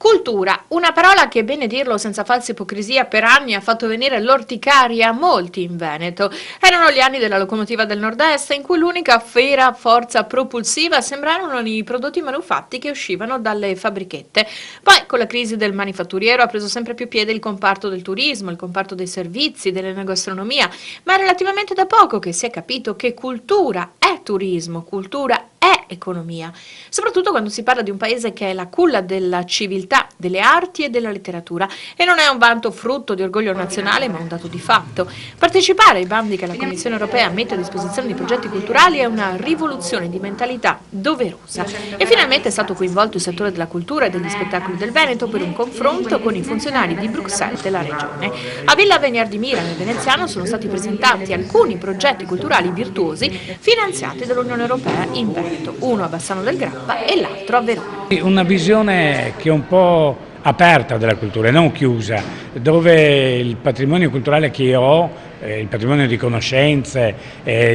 Cultura, una parola che, bene dirlo senza falsa ipocrisia, per anni ha fatto venire l'orticaria a molti in Veneto. Erano gli anni della locomotiva del nord-est, in cui l'unica vera forza propulsiva sembrarono i prodotti manufatti che uscivano dalle fabbrichette. Poi, con la crisi del manifatturiero, ha preso sempre più piede il comparto del turismo, il comparto dei servizi, dell'enogastronomia, ma è relativamente da poco che si è capito che cultura è turismo, cultura è economia, soprattutto quando si parla di un paese che è la culla della civiltà, delle arti e della letteratura, e non è un vanto frutto di orgoglio nazionale, ma un dato di fatto. Partecipare ai bandi che la Commissione europea mette a disposizione di progetti culturali è una rivoluzione di mentalità doverosa, e finalmente è stato coinvolto il settore della cultura e degli spettacoli del Veneto per un confronto con i funzionari di Bruxelles della regione. A Villa Venier di Mira, nel Veneziano, sono stati presentati alcuni progetti culturali virtuosi finanziati dall'Unione Europea in Veneto, uno a Bassano del Grappa e l'altro a Verona. Una visione che è un po' aperta della cultura, non chiusa, dove il patrimonio culturale che io ho, il patrimonio di conoscenze,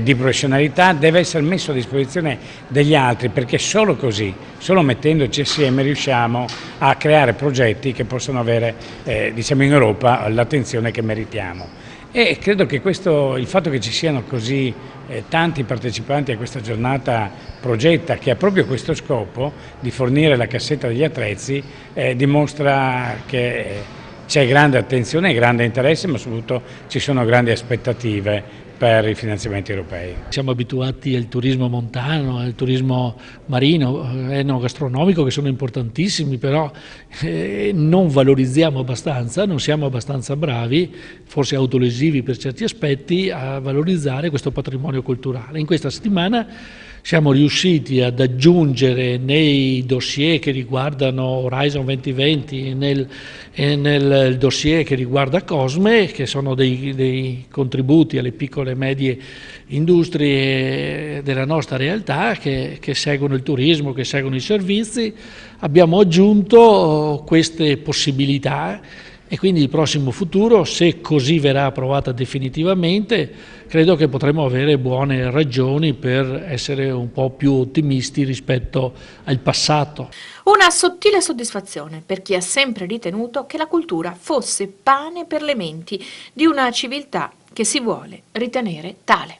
di professionalità, deve essere messo a disposizione degli altri, perché solo così, solo mettendoci assieme, riusciamo a creare progetti che possano avere, diciamo, in Europa l'attenzione che meritiamo. E credo che il fatto che ci siano così tanti partecipanti a questa giornata progetta, che ha proprio questo scopo di fornire la cassetta degli attrezzi, dimostra che c'è grande attenzione e grande interesse, ma soprattutto ci sono grandi aspettative per i finanziamenti europei. Siamo abituati al turismo montano, al turismo marino, enogastronomico, che sono importantissimi, però non valorizziamo abbastanza, non siamo abbastanza bravi, forse autolesivi per certi aspetti, a valorizzare questo patrimonio culturale. In questa settimana siamo riusciti ad aggiungere nei dossier che riguardano Horizon 2020 e nel dossier che riguarda COSME, che sono dei contributi alle piccole e medie industrie della nostra realtà che seguono il turismo, che seguono i servizi, abbiamo aggiunto queste possibilità. E quindi il prossimo futuro, se così verrà approvata definitivamente, credo che potremo avere buone ragioni per essere un po' più ottimisti rispetto al passato. Una sottile soddisfazione per chi ha sempre ritenuto che la cultura fosse pane per le menti di una civiltà che si vuole ritenere tale.